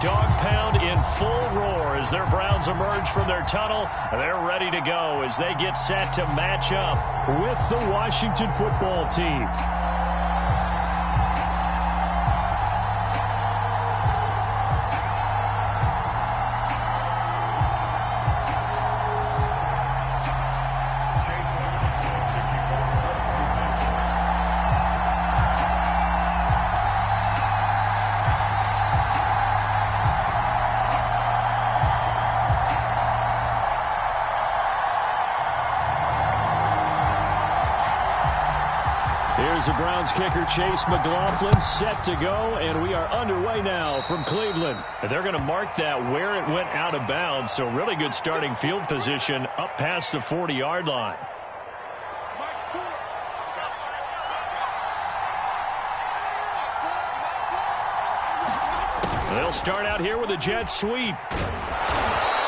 dog pound in full roar as their Browns emerge from their tunnel. They're ready to go as they get set to match up with the Washington football team. Here's the Browns kicker, Chase McLaughlin, set to go, and we are underway now from Cleveland. They're going to mark that where it went out of bounds, so really good starting field position up past the 40-yard line. They'll start out here with a jet sweep.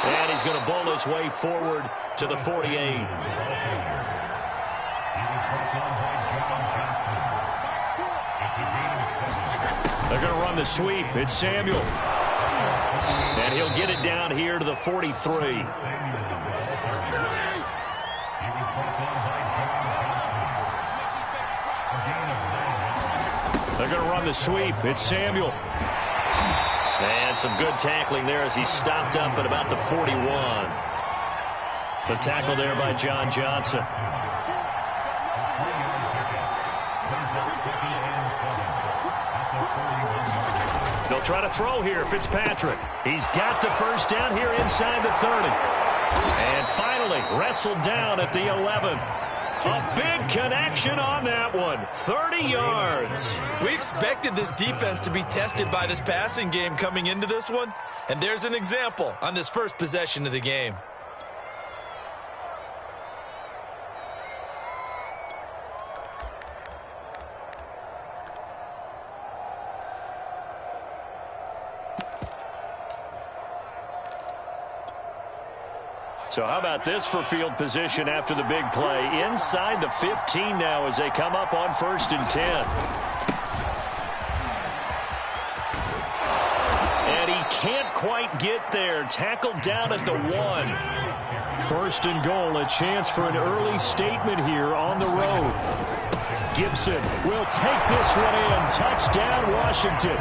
And he's going to bowl his way forward to the 48. They're going to run the sweep. It's Samuel. And he'll get it down here to the 43. They're going to run the sweep. It's Samuel. And some good tackling there as he stopped up at about the 41. The tackle there by John Johnson. They'll try to throw here, Fitzpatrick. He's got the first down here inside the 30. And finally wrestled down at the 11. A big connection on that one. 30 yards. We expected this defense to be tested by this passing game coming into this one. And there's an example on this first possession of the game. So how about this for field position after the big play? Inside the 15 now as they come up on 1st and 10. And he can't quite get there. Tackled down at the 1. 1st and goal, a chance for an early statement here on the road. Gibson will take this one in. Touchdown, Washington.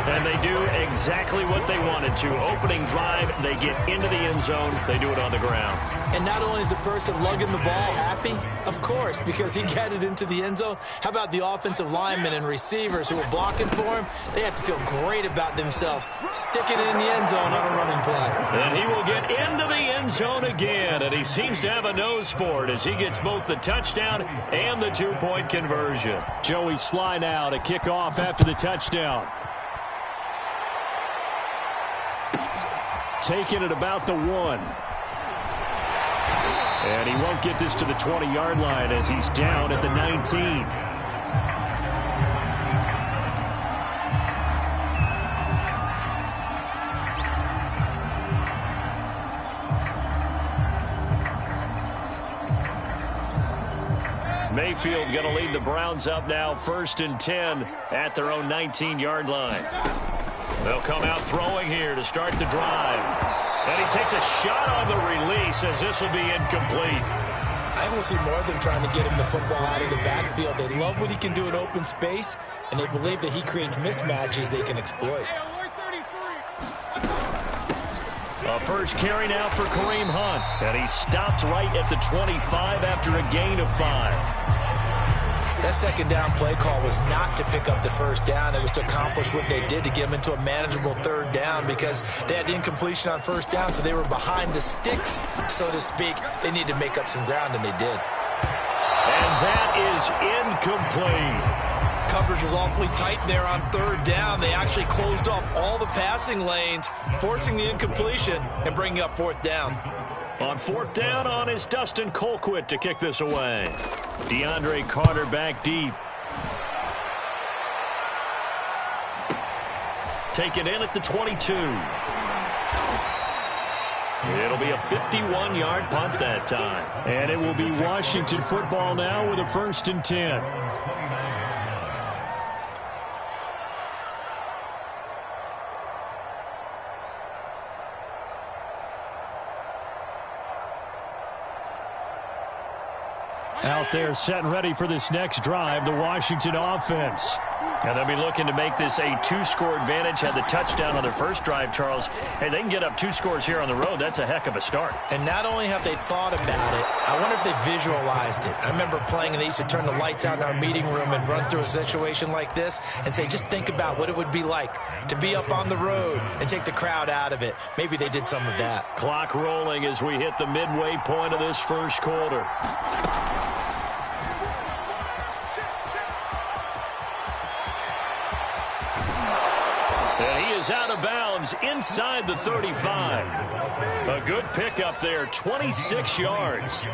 And they do exactly what they wanted to. Opening drive, they get into the end zone. They do it on the ground. And not only is the person lugging the ball happy, of course, because he got it into the end zone. How about the offensive linemen and receivers who are blocking for him? They have to feel great about themselves. Sticking it in the end zone on a running play. And he will get into the end zone again. And he seems to have a nose for it as he gets both the touchdown and the 2-point conversion. Joey Sly now to kick off after the touchdown. Taking it about the 1. And he won't get this to the 20-yard line as he's down at the 19. Mayfield going to lead the Browns up now 1st and 10 at their own 19-yard line. They'll come out throwing here to start the drive. And he takes a shot on the release as this will be incomplete. I will see more than trying to get him the football out of the backfield. They love what he can do in open space, and they believe that he creates mismatches they can exploit. A first carry now for Kareem Hunt. And he stopped right at the 25 after a gain of 5. That second down play call was not to pick up the first down. It was to accomplish what they did to get them into a manageable 3rd down because they had incompletion on 1st down, so they were behind the sticks, so to speak. They needed to make up some ground, and they did. And that is incomplete. Coverage was awfully tight there on 3rd down. They actually closed off all the passing lanes, forcing the incompletion and bringing up 4th down. On 4th down on is Dustin Colquitt to kick this away. DeAndre Carter back deep. Taken in at the 22. It'll be a 51-yard punt that time. And it will be Washington football now with a 1st and 10. Out there set and ready for this next drive, the Washington offense. And they'll be looking to make this a two-score advantage. Had the touchdown on their first drive, Charles. Hey, they can get up 2 scores here on the road. That's a heck of a start. And not only have they thought about it, I wonder if they visualized it. I remember playing, and they used to turn the lights out in our meeting room and run through a situation like this and say, just think about what it would be like to be up on the road and take the crowd out of it. Maybe they did some of that. Clock rolling as we hit the midway point of this first quarter. And he is out of bounds inside the 35. A good pickup there, 26 yards.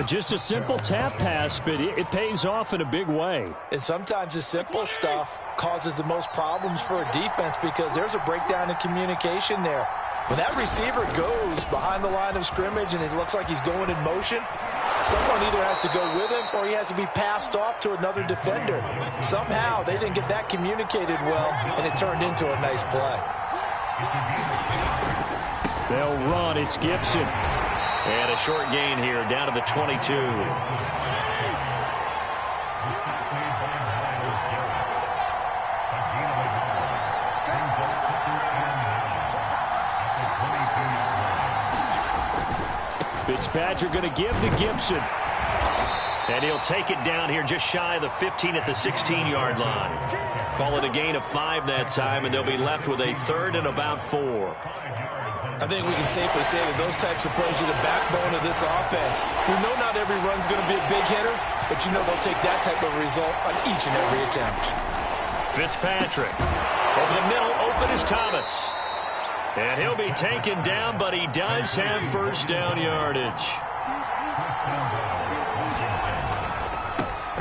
Just a simple tap pass, but it pays off in a big way. And sometimes the simple stuff causes the most problems for a defense because there's a breakdown in communication there. When that receiver goes behind the line of scrimmage and it looks like he's going in motion, someone either has to go with him or he has to be passed off to another defender. Somehow they didn't get that communicated well, and it turned into a nice play. They'll run. It's Gibson. And a short gain here down to the 22. Fitzpatrick going to give to Gibson. And he'll take it down here just shy of the 15 at the 16-yard line. Call it a gain of 5 that time, and they'll be left with a 3rd and about 4. I think we can safely say that those types of plays are the backbone of this offense. We know not every run's going to be a big hitter, but you know they'll take that type of result on each and every attempt. Fitzpatrick. Over the middle, open is Thomas. And he'll be taken down, but he does have first down yardage.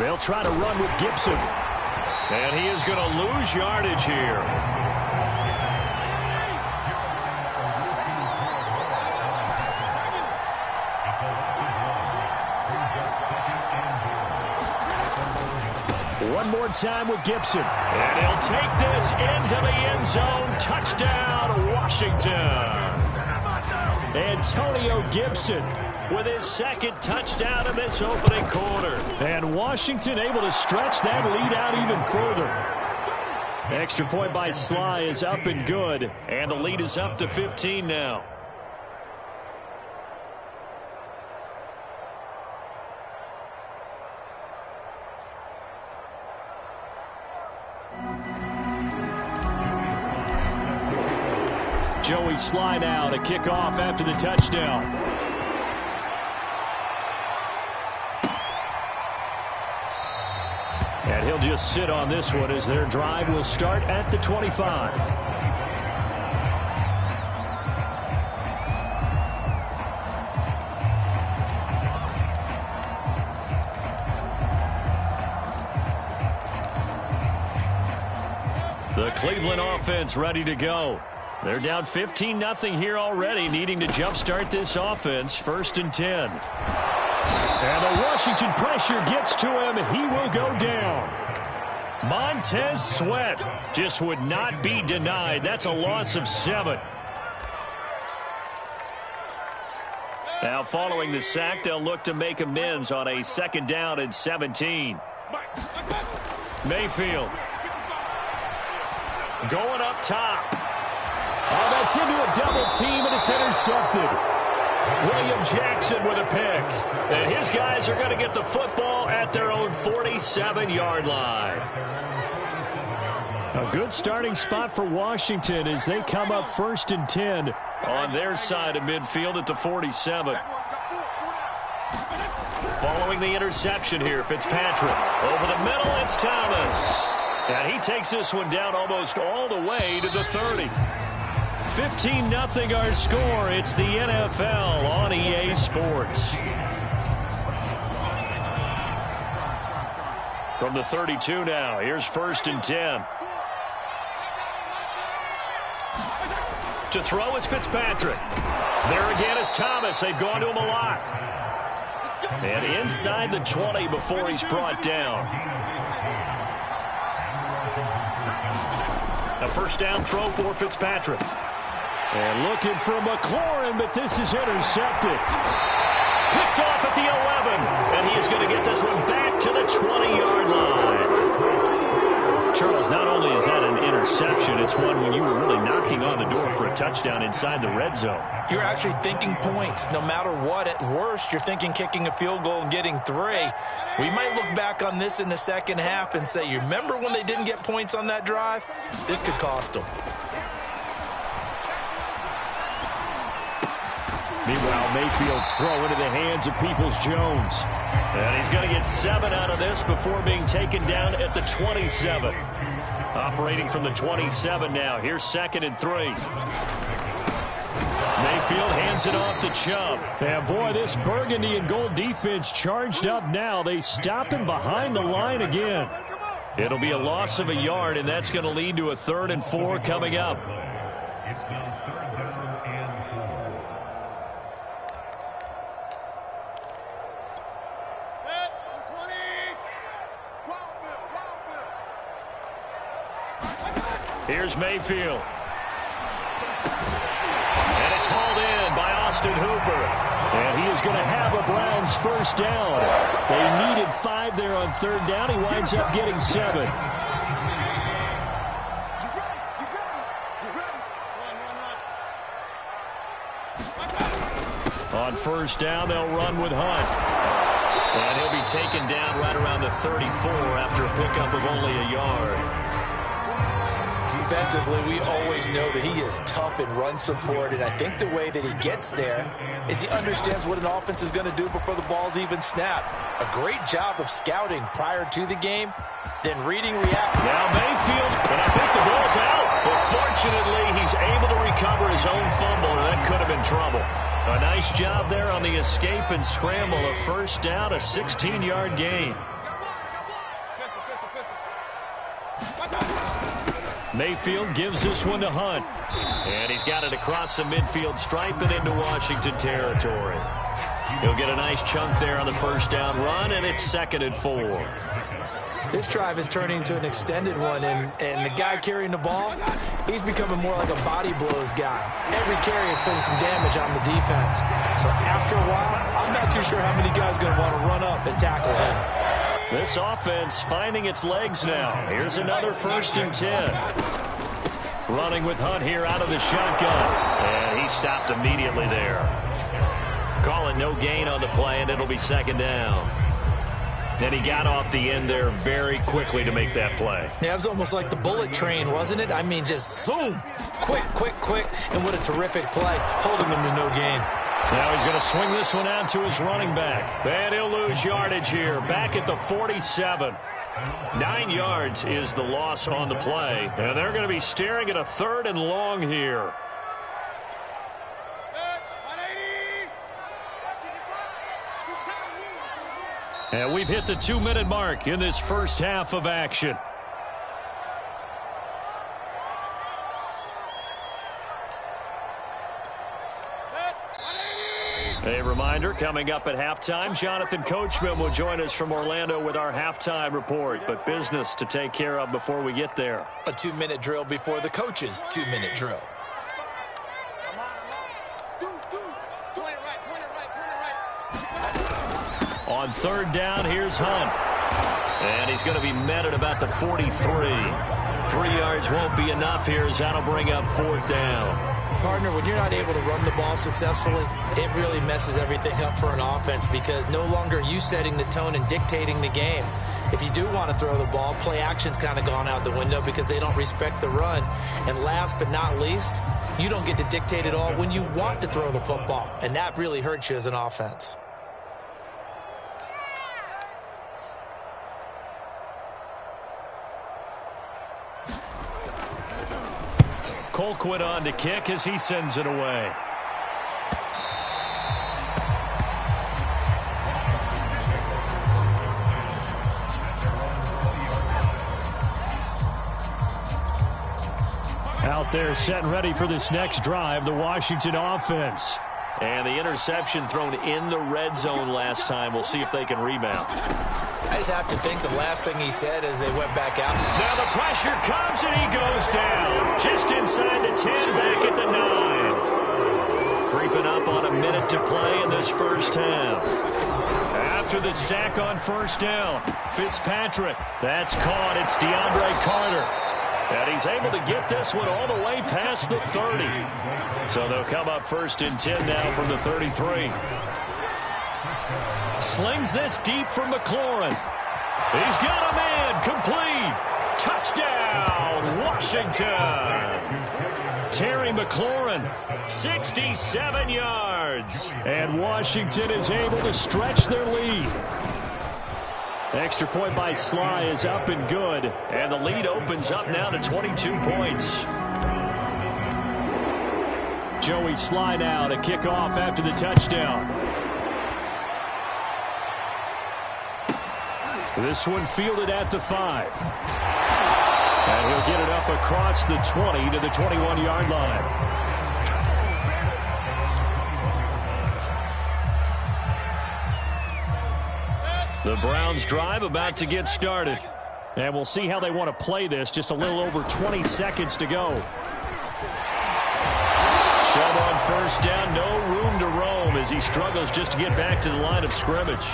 They'll try to run with Gibson. And he is going to lose yardage here. One more time with Gibson. And he'll take this into the end zone. Touchdown, Washington. Antonio Gibson with his 2nd touchdown in this opening quarter. And Washington able to stretch that lead out even further. Extra point by Sly is up and good. And the lead is up to 15 now. Joey Sly now to kick off after the touchdown. And he'll just sit on this one as their drive will start at the 25. The Cleveland offense ready to go. They're down 15-0 here already, needing to jumpstart this offense. 1st and 10. And the Washington pressure gets to him. He will go down. Montez Sweat just would not be denied. That's a loss of 7. Now following the sack, they'll look to make amends on a 2nd down and 17. Mayfield going up top. Oh, that's into a double team, and it's intercepted. William Jackson with a pick. And his guys are going to get the football at their own 47-yard line. A good starting spot for Washington as they come up 1st and 10 on their side of midfield at the 47. Following the interception here, Fitzpatrick. Over the middle, it's Thomas. And he takes this one down almost all the way to the 30. 15-0 our score. It's the NFL on EA Sports. From the 32 now, here's 1st and 10. To throw is Fitzpatrick. There again is Thomas. They've gone to him a lot. And inside the 20 before he's brought down. A 1st down throw for Fitzpatrick. And looking for McLaurin, but this is intercepted. Picked off at the 11. And he is going to get this one back to the 20-yard line. Charles, not only is that an interception, it's one when you were really knocking on the door for a touchdown inside the red zone. You're actually thinking points. No matter what, at worst, you're thinking kicking a field goal and getting 3. We might look back on this in the second half and say, you remember when they didn't get points on that drive? This could cost them. Meanwhile, Mayfield's throw into the hands of Peoples-Jones. And he's going to get 7 out of this before being taken down at the 27. Operating from the 27 now. Here's 2nd and 3. Mayfield hands it off to Chubb. And boy, this burgundy and gold defense charged up now. They stop him behind the line again. It'll be a loss of a yard, and that's going to lead to a 3rd and 4 coming up. Here's Mayfield. And it's hauled in by Austin Hooper. And he is going to have a Browns first down. They needed 5 there on 3rd down. He winds up getting 7. On 1st down, they'll run with Hunt. And he'll be taken down right around the 34 after a pickup of only a yard. Defensively, we always know that he is tough in run support, and I think the way that he gets there is he understands what an offense is going to do before the ball's even snapped. A great job of scouting prior to the game, then reading, reacting. Now Mayfield, and I think the ball's out. But fortunately, he's able to recover his own fumble, and that could have been trouble. A nice job there on the escape and scramble. A first down, a 16-yard gain. Mayfield gives this one to Hunt. And he's got it across the midfield stripe and into Washington territory. He'll get a nice chunk there on the first down run, and it's 2nd and 4. This drive is turning into an extended one, and the guy carrying the ball, he's becoming more like a body blows guy. Every carry is putting some damage on the defense. So after a while, I'm not too sure how many guys are going to want to run up and tackle him. This offense finding its legs now. Here's another 1st and 10. Running with Hunt here out of the shotgun. And he stopped immediately there. Calling no gain on the play, and it'll be 2nd down. And he got off the end there very quickly to make that play. Yeah, it was almost like the bullet train, wasn't it? I mean, just zoom. Quick, quick, quick. And what a terrific play, holding him to no gain. Now he's going to swing this one out to his running back. And he'll lose yardage here. Back at the 47. 9 yards is the loss on the play. And they're going to be staring at a 3rd and long here. And we've hit the 2-minute mark in this first half of action. A reminder, coming up at halftime, Jonathan Coachman will join us from Orlando with our halftime report. But business to take care of before we get there. A 2-minute drill before the coach's 2-minute drill. On 3rd down, here's Hunt. And he's going to be met at about the 43. 3 yards won't be enough here as that'll bring up 4th down. Partner, when you're not able to run the ball successfully, it really messes everything up for an offense because no longer are you setting the tone and dictating the game. If you do want to throw the ball, play action's kind of gone out the window because they don't respect the run. And last but not least, you don't get to dictate it all when you want to throw the football. And that really hurts you as an offense. Colquitt on to kick as he sends it away. Out there set and ready for this next drive, the Washington offense. And the interception thrown in the red zone last time. We'll see if they can rebound. I just have to think the last thing he said as they went back out. Now the pressure comes and he goes down. Just inside the 10, back at the 9. wrapping up on a minute to play in this first half. After the sack on first down, Fitzpatrick. That's caught. It's DeAndre Carter. And he's able to get this one all the way past the 30. So they'll come up 1st and 10 now from the 33. Slings this deep from McLaurin. He's got a man. Complete. Touchdown, Washington. Terry McLaurin, 67 yards. And Washington is able to stretch their lead. Extra point by Sly is up and good. And the lead opens up now to 22 points. Joey Sly now to kick off after the touchdown. This one fielded at the 5. And he'll get it up across the 20 to the 21-yard line. The Browns drive about to get started. And we'll see how they want to play this. Just a little over 20 seconds to go. Shove on first down. No room to roam as he struggles just to get back to the line of scrimmage.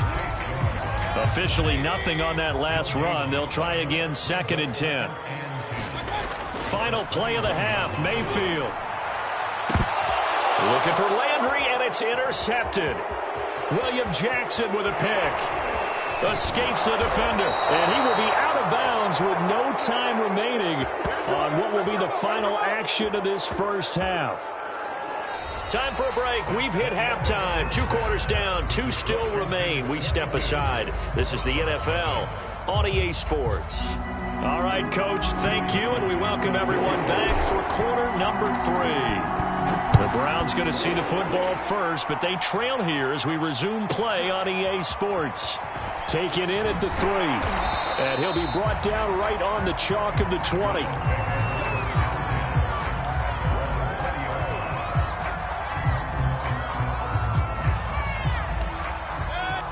Officially nothing on that last run. They'll try again 2nd and 10. Final play of the half, Mayfield. Looking for Landry, and it's intercepted. William Jackson with a pick. Escapes the defender, and he will be out of bounds with no time remaining on what will be the final action of this first half. Time for a break. We've hit halftime. 2 quarters down. 2 still remain. We step aside. This is the NFL on EA Sports. All right, Coach, thank you, and we welcome everyone back for quarter number 3. The Browns going to see the football first, but they trail here as we resume play on EA Sports. Taken in at the 3, and he'll be brought down right on the chalk of the 20.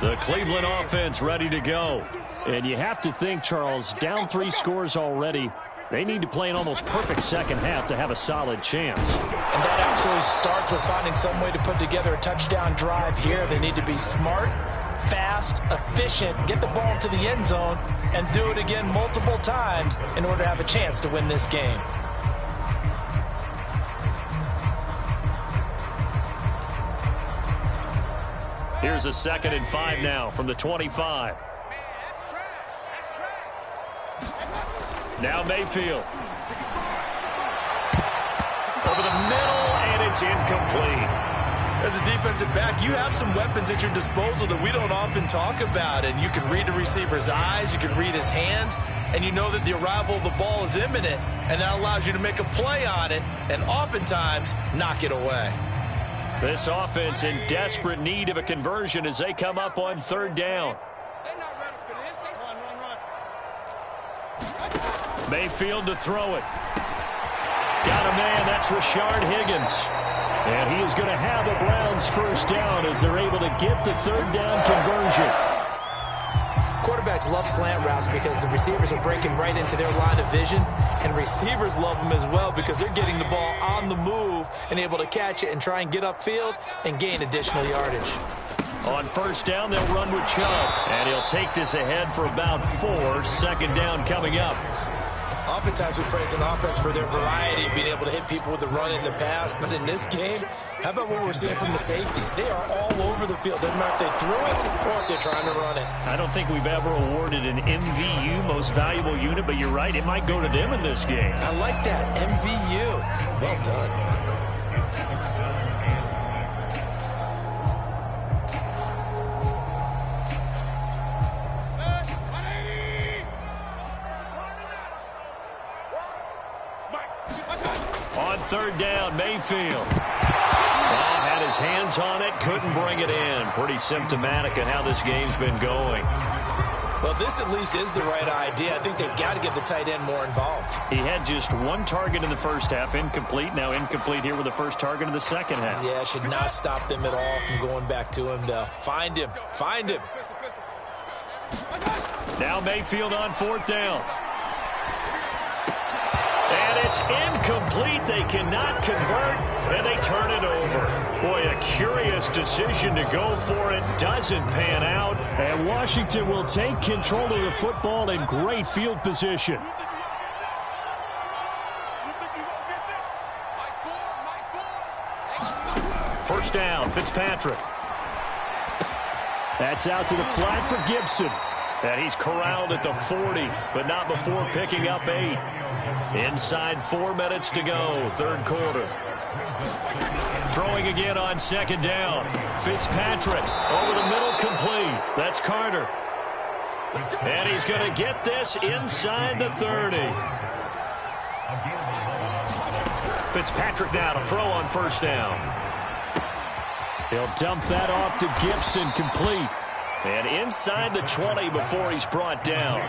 The Cleveland offense ready to go. And you have to think, Charles, down 3 scores already. They need to play an almost perfect second half to have a solid chance. And that absolutely starts with finding some way to put together a touchdown drive here. They need to be smart, fast, efficient, get the ball to the end zone, and do it again multiple times in order to have a chance to win this game. Here's a 2nd and 5 now from the 25. Now Mayfield. Over the middle, and it's incomplete. As a defensive back, you have some weapons at your disposal that we don't often talk about. And you can read the receiver's eyes, you can read his hands, and you know that the arrival of the ball is imminent. And that allows you to make a play on it and oftentimes knock it away. This offense in desperate need of a conversion as they come up on 3rd down. Mayfield to throw it. Got a man. That's Rashard Higgins. And he is going to have a Browns 1st down as they're able to get the 3rd down conversion. Quarterbacks love slant routes because the receivers are breaking right into their line of vision, and receivers love them as well because they're getting the ball on the move and able to catch it and try and get upfield and gain additional yardage. On 1st down, they'll run with Chubb, and he'll take this ahead for about 4. 2nd down coming up. Oftentimes we praise an offense for their variety of being able to hit people with the run in the pass, but in this game, how about what we're seeing from the safeties? They are all over the field. Doesn't matter if they threw it or if they're trying to run it. I don't think we've ever awarded an MVU, most valuable unit, but you're right, it might go to them in this game. I like that, MVU. Well done. On 3rd down, Mayfield. Had his hands on it, couldn't bring it in. Pretty symptomatic of how this game's been going. Well, this at least is the right idea. I think they've got to get the tight end more involved. He had just 1 target in the first half, incomplete. Now incomplete here with the first target in the second half. Yeah, should not stop them at all from going back to him, though. Find him. Find him. Now Mayfield on 4th down. And it's incomplete. They cannot convert, and they turn it over. Boy, a Best decision to go for it doesn't pan out. And Washington will take control of the football in great field position. First down, Fitzpatrick. That's out to the flat for Gibson. And he's corralled at the 40, but not before picking up 8. Inside 4 minutes to go, third quarter. Throwing again on second down. Fitzpatrick over the middle, complete. That's Carter. And he's going to get this inside the 30. Fitzpatrick now to throw on first down. He'll dump that off to Gibson, complete. And inside the 20 before he's brought down.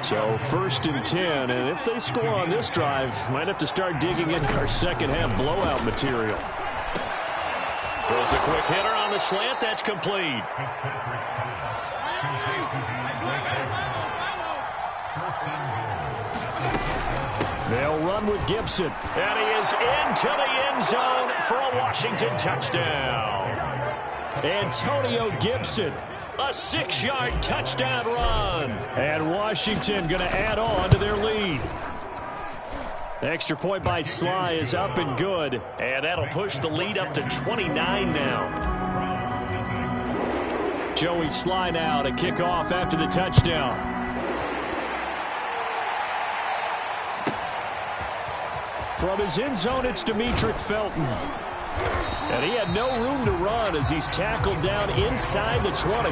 So first and 10, and if they score on this drive, might have to start digging in our second half blowout material. Throws a quick hitter on the slant, that's complete. They'll run with Gibson, and he is into the end zone for a Washington touchdown. Antonio Gibson, a 6-yard touchdown run. And Washington going to add on to their lead. The extra point by Sly is up and good. And that'll push the lead up to 29 now. Joey Sly now to kick off after the touchdown. From his end zone, it's Demetric Felton. And he had no room to run as he's tackled down inside the 20.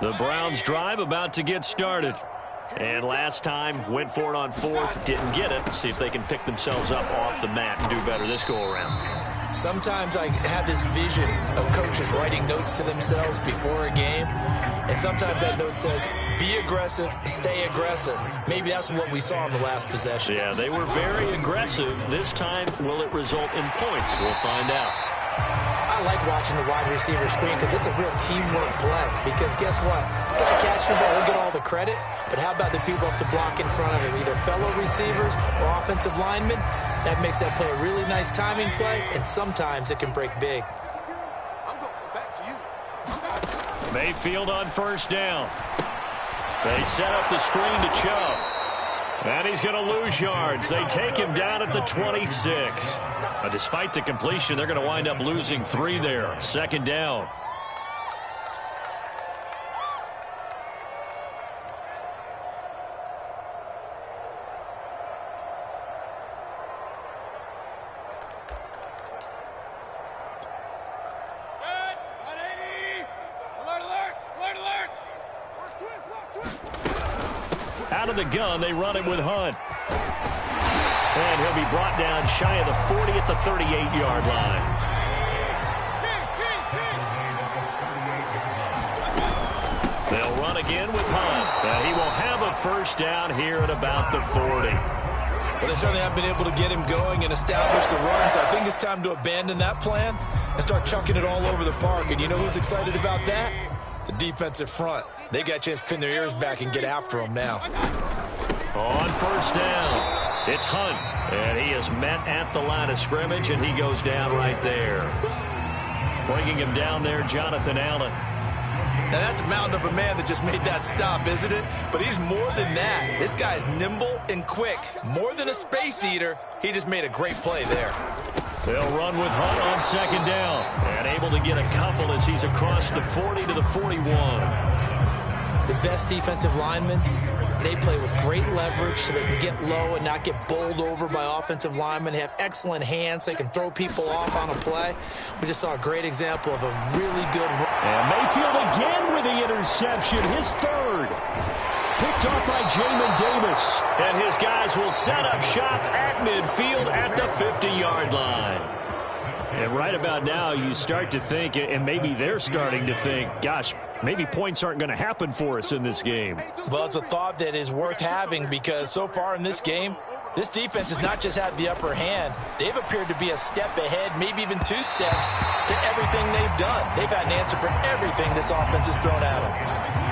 The Browns drive about to get started. And last time, went for it on fourth, didn't get it. See if they can pick themselves up off the mat and do better this go-around. Sometimes I have this vision of coaches writing notes to themselves before a game, and sometimes that note says, be aggressive, stay aggressive. Maybe that's what we saw in the last possession. Yeah, they were very aggressive. This time, will it result in points? We'll find out. I like watching the wide receiver screen because it's a real teamwork play. Because guess what? The guy catching the ball, he'll get all the credit. But how about the people who have to block in front of him, either fellow receivers or offensive linemen? That makes that play a really nice timing play, and sometimes it can break big. I'm going back to you. Mayfield on first down. They set up the screen to Chubb. And he's going to lose yards. They take him down at the 26. Despite the completion, they're going to wind up losing 3 there. Second down. Out of the gun, they run it with Hunt. And he'll be brought down shy of the 40 at the 38-yard line. They'll run again with Hunt. And he will have a first down here at about the 40. Well, they certainly have been able to get him going and establish the run, so I think it's time to abandon that plan and start chunking it all over the park. And you know who's excited about that? The defensive front. They got a chance to pin their ears back and get after him now. On first down, it's Hunt. And he is met at the line of scrimmage, and he goes down right there. Bringing him down there, Jonathan Allen. Now, that's a mountain of a man that just made that stop, isn't it? But he's more than that. This guy's nimble and quick. More than a space eater, he just made a great play there. They'll run with Hunt on second down. And able to get a couple as he's across the 40 to the 41. The best defensive linemen, they play with great leverage so they can get low and not get bowled over by offensive linemen. They have excellent hands. They can throw people off on a play. We just saw a great example of a really good run. And Mayfield again with the interception, his third. Picked off by Jamin Davis. And his guys will set up shop at midfield at the 50-yard line. And right about now, you start to think, and maybe they're starting to think, gosh, maybe points aren't going to happen for us in this game. Well, it's a thought that is worth having because so far in this game, this defense has not just had the upper hand. They've appeared to be a step ahead, maybe even 2 steps to everything they've done. They've had an answer for everything this offense has thrown at them.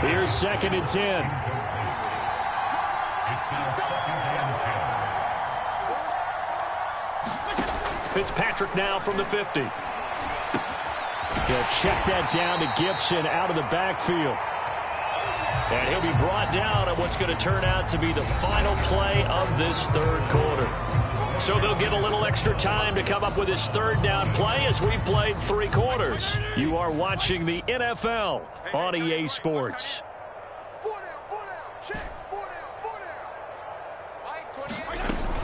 Here's 2nd and 10. Fitzpatrick now from the 50. He'll check that down to Gibson out of the backfield. And he'll be brought down on what's going to turn out to be the final play of this 3rd quarter. So they'll get a little extra time to come up with his 3rd down play as we've played 3 quarters. You are watching the NFL on EA Sports. 4 down, check, 4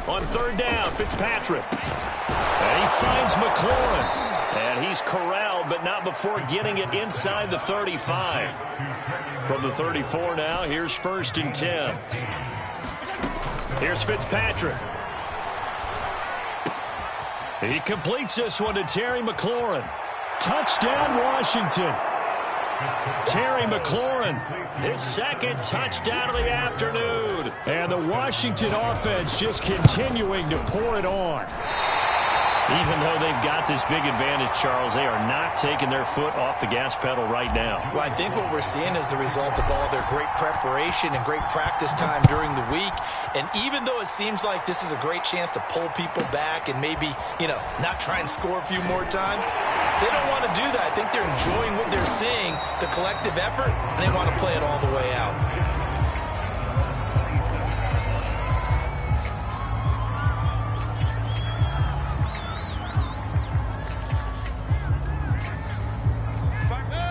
down. On 3rd down, Fitzpatrick. And he finds McLaurin. And he's corralled, but not before getting it inside the 35. From the 34 now, here's 1st and 10. Here's Fitzpatrick. He completes this one to Terry McLaurin. Touchdown, Washington. Terry McLaurin, his 2nd touchdown of the afternoon. And the Washington offense just continuing to pour it on. Even though they've got this big advantage, Charles, they are not taking their foot off the gas pedal right now. Well, I think what we're seeing is the result of all their great preparation and great practice time during the week. And even though it seems like this is a great chance to pull people back and maybe, not try and score a few more times, they don't want to do that. I think they're enjoying what they're seeing, the collective effort, and they want to play it all the way out.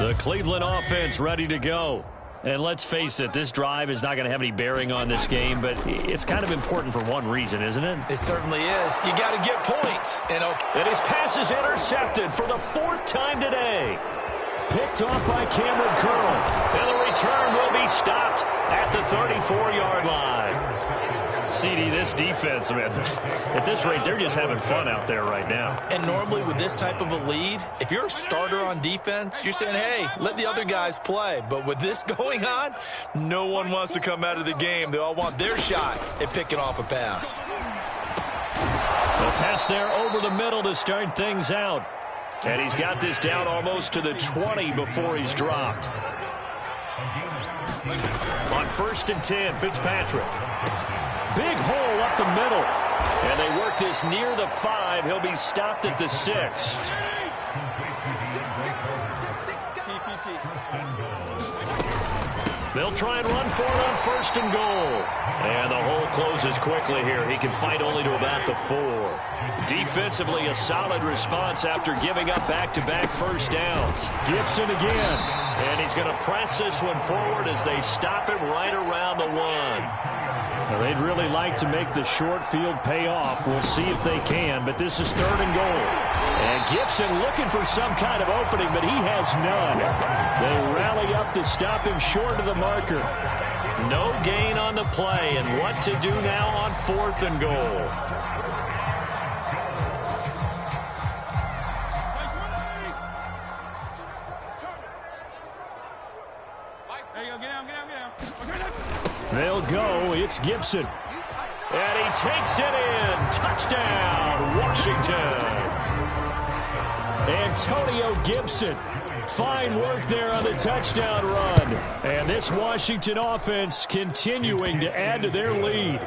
The Cleveland offense ready to go. And let's face it, this drive is not going to have any bearing on this game, but it's kind of important for one reason, isn't it? It certainly is. You got to get points. And his pass is intercepted for the 4th time today. Picked off by Cameron Curl. And the return will be stopped at the 34-yard line. CD, this defense, man, at this rate, they're just having fun out there right now. And normally with this type of a lead, if you're a starter on defense, you're saying, hey, let the other guys play. But with this going on, no one wants to come out of the game. They all want their shot at picking off a pass. The pass there over the middle to start things out. And he's got this down almost to the 20 before he's dropped. On 1st and 10, Fitzpatrick. Big hole up the middle. And they work this near the 5. He'll be stopped at the 6. They'll try and run for it on 1st and goal. And the hole closes quickly here. He can fight only to about the 4. Defensively, a solid response after giving up back-to-back 1st downs. Gibson again. And he's going to press this one forward as they stop it right around the 1. Well, they'd really like to make the short field pay off. We'll see if they can, but this is 3rd and goal. And Gibson looking for some kind of opening, but he has none. They rally up to stop him short of the marker. No gain on the play, and what to do now on 4th and goal. They'll go. It's Gibson. And he takes it in. Touchdown, Washington. Antonio Gibson. Fine work there on the touchdown run. And this Washington offense continuing to add to their lead.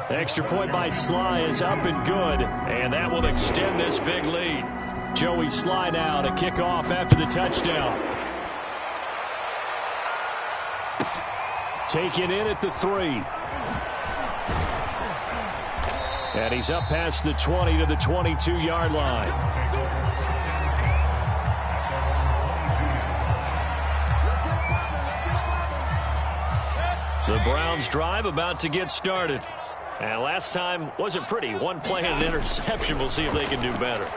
Extra point by Sly is up and good. And that will extend this big lead. Joey Sly now to kick off after the touchdown. Taken in at the 3. And he's up past the 20 to the 22-yard line. The Browns drive about to get started. And last time wasn't pretty. One play and an interception. We'll see if they can do better.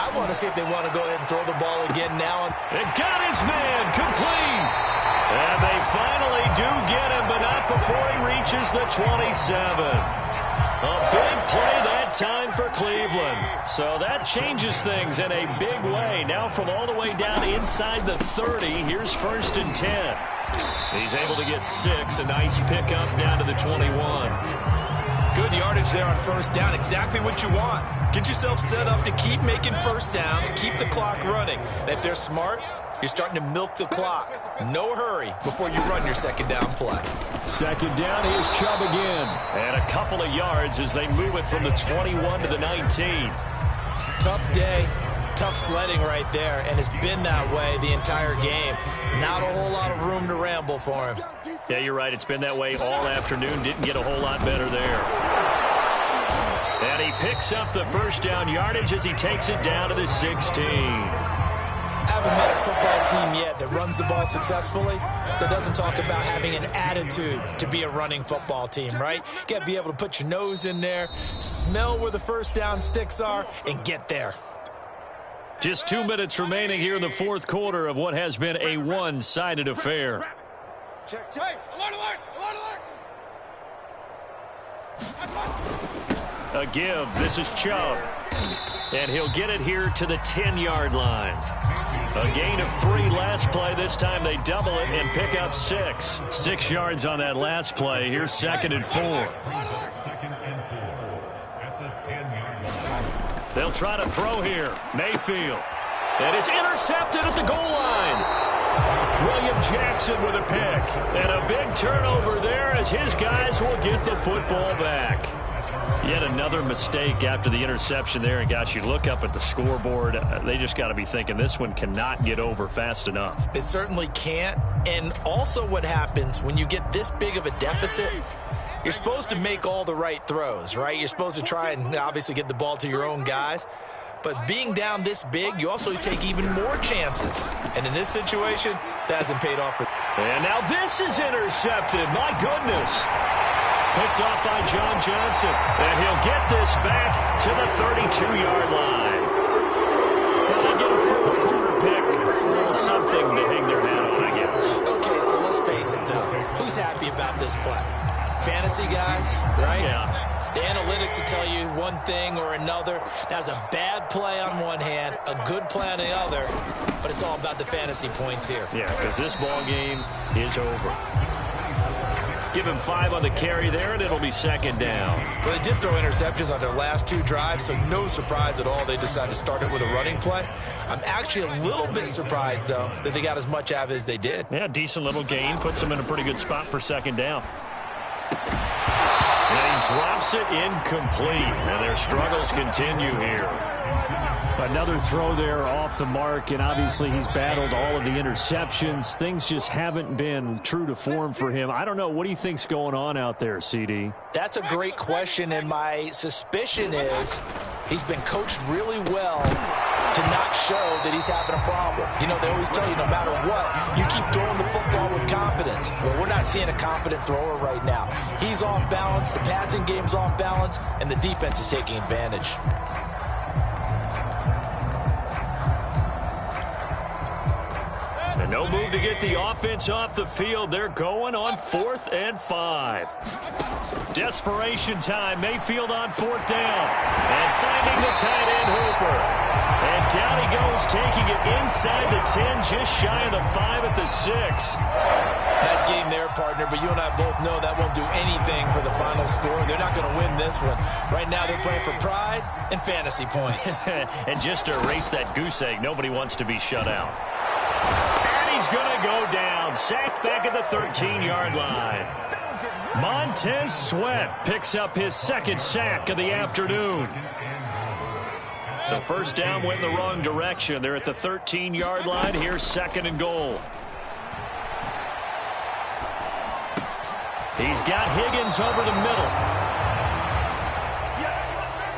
I want to see if they want to go ahead and throw the ball again now. It got his man complete. And they finally do get him, but not before he reaches the 27. A big play that time for Cleveland. So that changes things in a big way. Now from all the way down inside the 30, here's 1st and 10. He's able to get 6. A nice pickup down to the 21. Good yardage there on 1st down. Exactly what you want. Get yourself set up to keep making 1st downs, keep the clock running. And if they're smart, you're starting to milk the clock. No hurry before you run your 2nd down play. 2nd down, here's Chubb again. And a couple of yards as they move it from the 21 to the 19. Tough day, tough sledding right there, and it's been that way the entire game. Not a whole lot of room to ramble for him. Yeah, you're right. It's been that way all afternoon. Didn't get a whole lot better there. And he picks up the 1st down yardage as he takes it down to the 16. Haven't met a football team yet that runs the ball successfully that doesn't talk about having an attitude to be a running football team, right? You got to be able to put your nose in there, smell where the 1st down sticks are, and get there. Just 2 minutes remaining here in the 4th quarter of what has been a one-sided affair. Check, check. Alert, alert, alert, alert. A give. This is Chubb. And he'll get it here to the 10-yard line. A gain of 3 last play. This time they double it and pick up 6. 6 yards on that last play. Here's 2nd and 4. They'll try to throw here. Mayfield. And it's intercepted at the goal line. William Jackson with a pick. And a big turnover there as his guys will get the football back. Yet another mistake after the interception there. And, gosh, you look up at the scoreboard, they just got to be thinking this one cannot get over fast enough. It certainly can't. And also what happens when you get this big of a deficit, you're supposed to make all the right throws, right? You're supposed to try and obviously get the ball to your own guys. But being down this big, you also take even more chances. And in this situation, that hasn't paid off for them. And now this is intercepted. My goodness. Picked off by John Johnson. And he'll get this back to the 32-yard line. Well, they get a 4th quarter pick. A little something to hang their hat on, I guess. Okay, so let's face it, though. Who's happy about this play? Fantasy guys, right? Yeah. The analytics will tell you one thing or another. That's a bad play on one hand, a good play on the other, but it's all about the fantasy points here. Yeah, because this ball game is over. Give him 5 on the carry there, and it'll be 2nd down. Well, they did throw interceptions on their last 2 drives, so no surprise at all they decided to start it with a running play. I'm actually a little bit surprised, though, that they got as much out of it as they did. Yeah, decent little gain. Puts them in a pretty good spot for 2nd down. And he drops it incomplete. And their struggles continue here. Another throw there off the mark, and obviously he's battled all of the interceptions. Things just haven't been true to form for him. I don't know. What do you think's going on out there, CD? That's a great question, and my suspicion is he's been coached really well to not show that he's having a problem. You know, they always tell you no matter what, you keep throwing the football with confidence. Well, we're not seeing a confident thrower right now. He's off balance, the passing game's off balance, and the defense is taking advantage. And no move to get the offense off the field. They're going on 4th and 5. Desperation time. Mayfield on 4th down. And finding the tight end Hooper. And down he goes, taking it inside the 10, just shy of the 5 at the 6. Nice game there, partner, but you and I both know that won't do anything for the final score. They're not going to win this one. Right now they're playing for pride and fantasy points. And just to erase that goose egg, nobody wants to be shut out. And he's going to go down. Sacked back at the 13-yard line. Montez Sweat picks up his 2nd sack of the afternoon. So 1st down went in the wrong direction. They're at the 13-yard line. Here's 2nd and goal. He's got Higgins over the middle.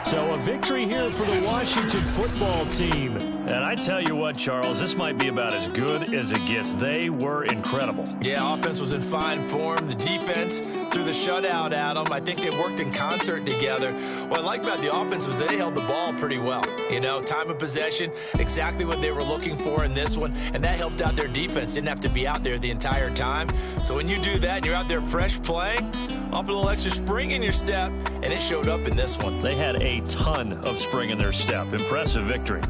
So a victory here for the Washington football team. And I tell you what, Charles, this might be about as good as it gets. They were incredible. Yeah, offense was in fine form. The defense threw the shutout at them. I think they worked in concert together. What I like about the offense was they held the ball pretty well. You know, time of possession, exactly what they were looking for in this one, and that helped out their defense. Didn't have to be out there the entire time. So when you do that and you're out there fresh playing, off a little extra spring in your step, and it showed up in this one. They had a ton of spring in their step. Impressive victory.